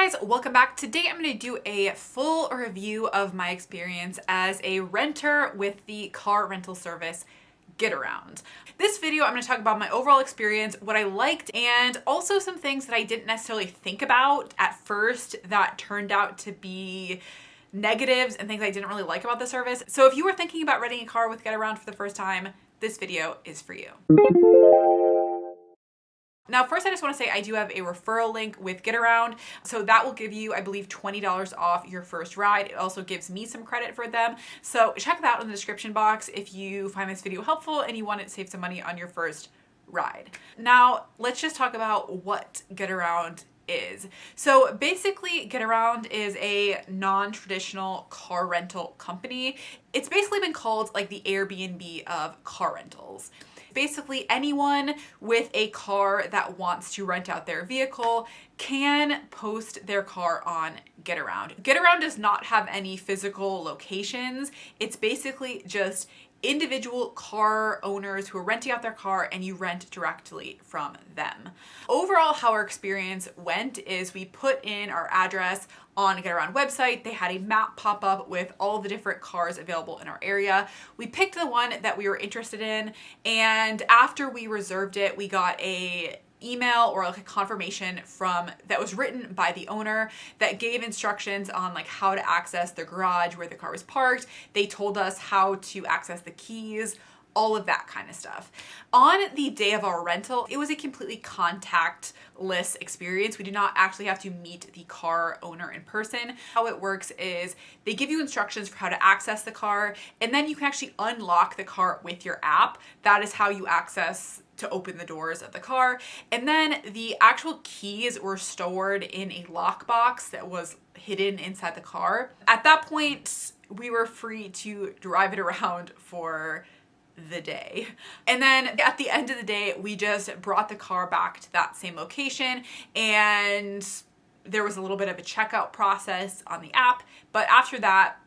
Hey guys, welcome back. Today I'm going to do a full review of my experience as a renter with the car rental service Getaround. This video I'm going to talk about my overall experience, what I liked, and also some things that I didn't necessarily think about at first that turned out to be negatives and things I didn't really like about the service. So if you were thinking about renting a car with Getaround for the first time, this video is for you. Now, first, I just want to say I do have a referral link with Getaround. So that will give you, I believe, $20 off your first ride. It also gives me some credit for them. So check that out in the description box if you find this video helpful and you want to save some money on your first ride. Now, let's just talk about what Getaround is. So basically, Getaround is a non-traditional car rental company. It's basically been called like the Airbnb of car rentals. Basically, anyone with a car that wants to rent out their vehicle can post their car on Getaround. Getaround does not have any physical locations. It's basically just individual car owners who are renting out their car and you rent directly from them. Overall, how our experience went is we put in our address on Getaround website. They had a map pop up with all the different cars available in our area. We picked the one that we were interested in, and after we reserved it, we got a email or like a confirmation that was written by the owner that gave instructions on like how to access the garage where the car was parked. They told us how to access the keys, all of that kind of stuff. On the day of our rental, it was a completely contactless experience. We did not actually have to meet the car owner in person. How it works is they give you instructions for how to access the car, and then you can actually unlock the car with your app. That is how you access to open the doors of the car. And then the actual keys were stored in a lockbox that was hidden inside the car. At that point, we were free to drive it around for the day. And then at the end of the day, we just brought the car back to that same location, and there was a little bit of a checkout process on the app. But after that,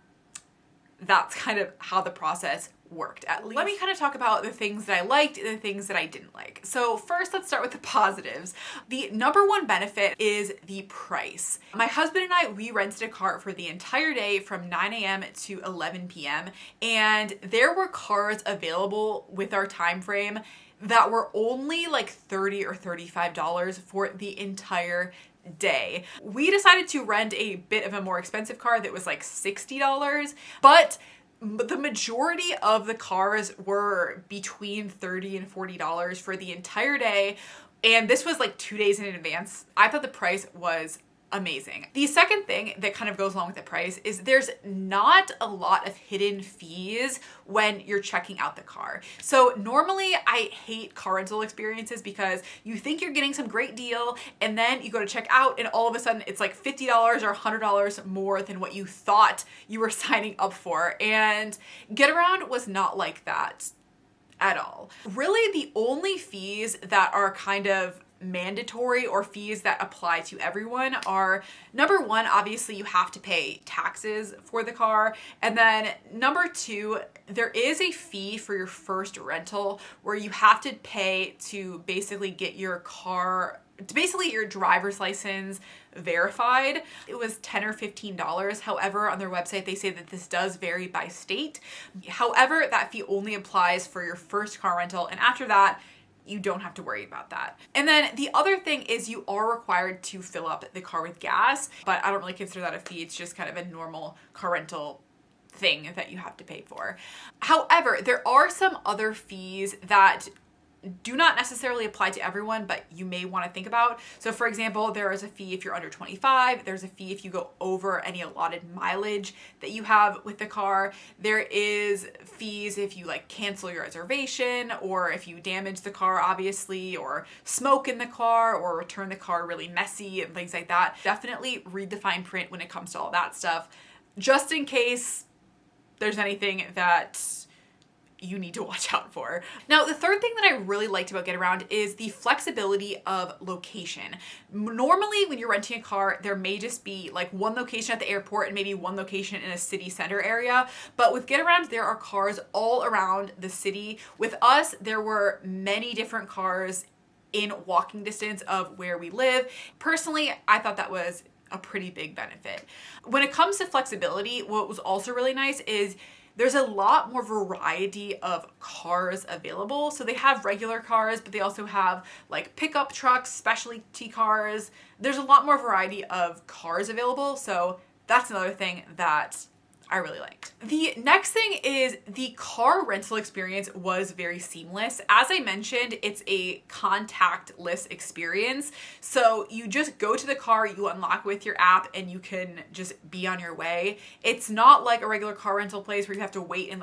that's kind of how the process worked, at least. Let me kind of talk about the things that I liked and the things that I didn't like. So first, let's start with the positives. The number one benefit is the price. My husband and I, we rented a car for the entire day from 9 a.m. to 11 p.m. and there were cars available with our time frame that were only like $30 or $35 for the entire day. We decided to rent a bit of a more expensive car that was like $60, but the majority of the cars were between $30 and $40 for the entire day. And this was like 2 days in advance. I thought the price was amazing. The second thing that kind of goes along with the price is there's not a lot of hidden fees when you're checking out the car. So normally I hate car rental experiences because you think you're getting some great deal and then you go to check out and all of a sudden it's like $50 or $100 more than what you thought you were signing up for. And Getaround was not like that at all. Really, the only fees that are kind of mandatory or fees that apply to everyone are, number one, obviously you have to pay taxes for the car. And then number two, there is a fee for your first rental where you have to pay to basically get your car, basically your driver's license verified. It was $10 or $15. However, on their website, they say that this does vary by state. However, that fee only applies for your first car rental. And after that, you don't have to worry about that. And then the other thing is you are required to fill up the car with gas, but I don't really consider that a fee. It's just kind of a normal car rental thing that you have to pay for. However, there are some other fees that do not necessarily apply to everyone, but you may want to think about. So for example, there is a fee if you're under 25. There's a fee if you go over any allotted mileage that you have with the car. There is fees if you like cancel your reservation, or if you damage the car, obviously, or smoke in the car, or return the car really messy and things like that. Definitely read the fine print when it comes to all that stuff, just in case there's anything that you need to watch out for. Now, the third thing that I really liked about Getaround is the flexibility of location. Normally, when you're renting a car, there may just be like one location at the airport and maybe one location in a city center area. But with Getaround, there are cars all around the city. With us, there were many different cars in walking distance of where we live. Personally, I thought that was a pretty big benefit. When it comes to flexibility, what was also really nice is there's a lot more variety of cars available. So they have regular cars, but they also have like pickup trucks, specialty cars. There's a lot more variety of cars available. So that's another thing that I really liked. The next thing is the car rental experience was very seamless. As I mentioned, it's a contactless experience. So you just go to the car, you unlock with your app, and you can just be on your way. It's not like a regular car rental place where you have to wait in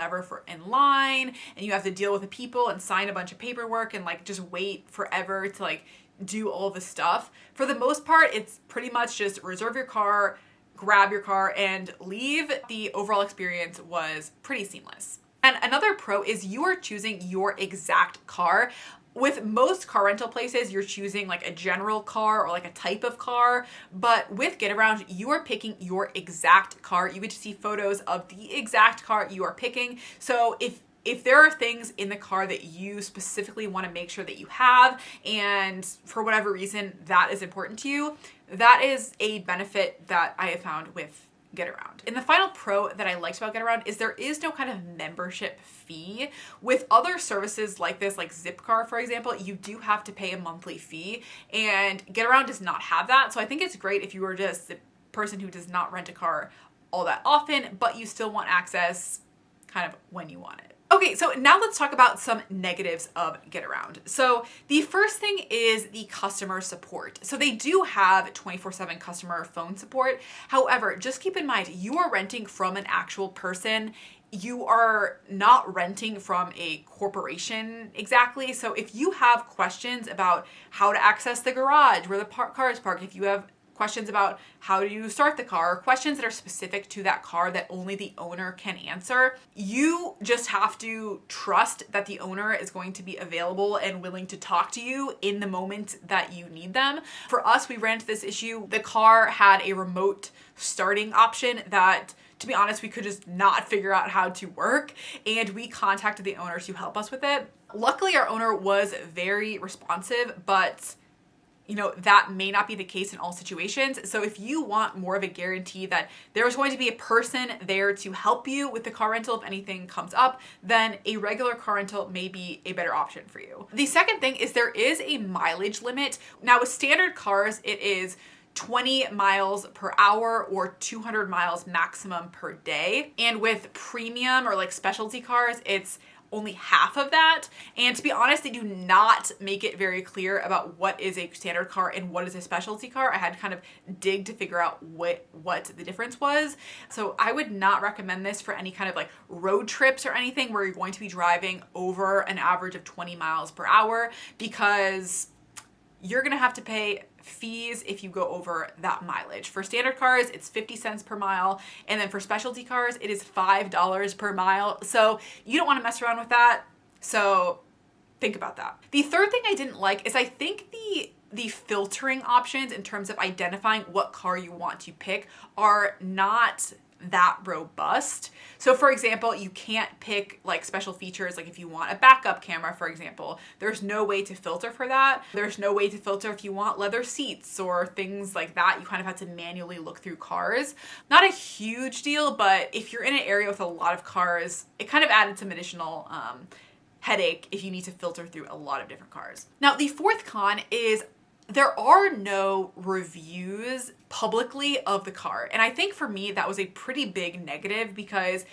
line and you have to deal with the people and sign a bunch of paperwork and like just wait forever to like do all the stuff. For the most part, it's pretty much just reserve your car, grab your car, and leave. The overall experience was pretty seamless. And another pro is you are choosing your exact car. With most car rental places, you're choosing like a general car or like a type of car, but with Getaround, you are picking your exact car. You get to see photos of the exact car you are picking. So if there are things in the car that you specifically want to make sure that you have, and for whatever reason that is important to you, that is a benefit that I have found with Getaround. And the final pro that I liked about Getaround is there is no kind of membership fee. With other services like this, like Zipcar, for example, you do have to pay a monthly fee, and Getaround does not have that. So I think it's great if you are just a person who does not rent a car all that often, but you still want access kind of when you want it. Okay, so now let's talk about some negatives of Getaround. So the first thing is the customer support. So they do have 24/7 customer phone support. However, just keep in mind, you are renting from an actual person. You are not renting from a corporation exactly. So if you have questions about how to access the garage, where the car is parked, if you have questions about how do you start the car, questions that are specific to that car that only the owner can answer, you just have to trust that the owner is going to be available and willing to talk to you in the moment that you need them. For us, we ran into this issue. The car had a remote starting option that, to be honest, we could just not figure out how to work, and we contacted the owner to help us with it. Luckily, our owner was very responsive, but that may not be the case in all situations. So if you want more of a guarantee that there's going to be a person there to help you with the car rental if anything comes up, then a regular car rental may be a better option for you. The second thing is there is a mileage limit. Now with standard cars, it is 20 miles per hour or 200 miles maximum per day. And with premium or like specialty cars, it's only half of that. And to be honest, they do not make it very clear about what is a standard car and what is a specialty car. I had to kind of dig to figure out what the difference was. So I would not recommend this for any kind of like road trips or anything where you're going to be driving over an average of 20 miles per hour, because you're gonna have to pay fees if you go over that mileage. For standard cars, it's 50 cents per mile. And then for specialty cars, it is $5 per mile. So you don't wanna mess around with that. So think about that. The third thing I didn't like is I think the filtering options in terms of identifying what car you want to pick are not that robust. So for example, you can't pick like special features, like if you want a backup camera, for example, there's no way to filter for that. There's no way to filter if you want leather seats or things like that. You kind of have to manually look through cars. Not a huge deal, but if you're in an area with a lot of cars, it kind of added some additional headache if you need to filter through a lot of different cars. Now, the fourth con is there are no reviews publicly of the car. And I think for me, that was a pretty big negative, because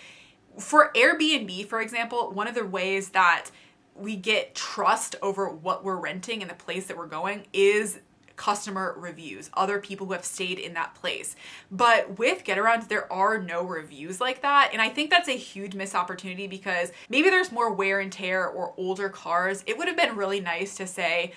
for Airbnb, for example, one of the ways that we get trust over what we're renting and the place that we're going is customer reviews, other people who have stayed in that place. But with Getaround, there are no reviews like that. And I think that's a huge missed opportunity, because maybe there's more wear and tear or older cars. It would have been really nice to say,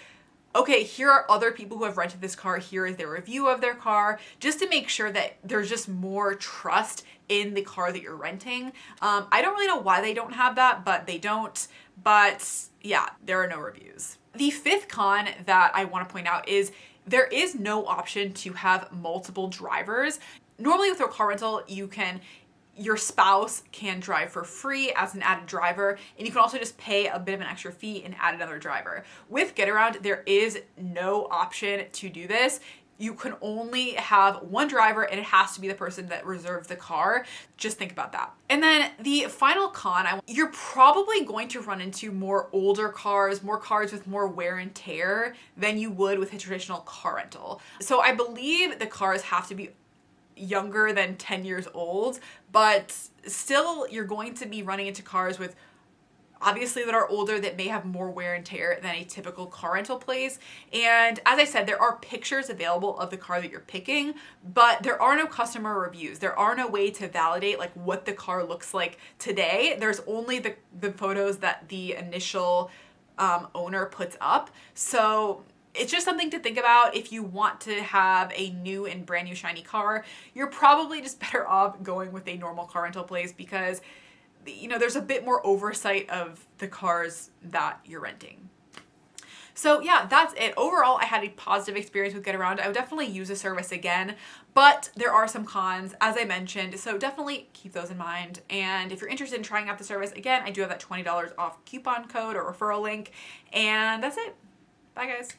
okay, here are other people who have rented this car, here is their review of their car, just to make sure that there's just more trust in the car that you're renting. I don't really know why they don't have that, but they don't. But yeah, there are no reviews. The fifth con that I want to point out is there is no option to have multiple drivers. Normally with a car rental, your spouse can drive for free as an added driver, and you can also just pay a bit of an extra fee and add another driver. With Getaround, there is no option to do this. you can only have one driver and it has to be the person that reserved the car. Just think about that. And then the final con, you're probably going to run into more older cars, more cars with more wear and tear than you would with a traditional car rental. So I believe the cars have to be younger than 10 years old, but still you're going to be running into cars with obviously that are older that may have more wear and tear than a typical car rental place. And as I said, there are pictures available of the car that you're picking, but there are no customer reviews. There are no way to validate like what the car looks like today. There's only the photos that the initial owner puts up. So it's just something to think about. If you want to have a new and brand new shiny car, you're probably just better off going with a normal car rental place because there's a bit more oversight of the cars that you're renting. So yeah, that's it. Overall, I had a positive experience with Getaround. I would definitely use the service again, but there are some cons, as I mentioned, so definitely keep those in mind. And if you're interested in trying out the service, again, I do have that $20 off coupon code or referral link. And that's it. Bye, guys.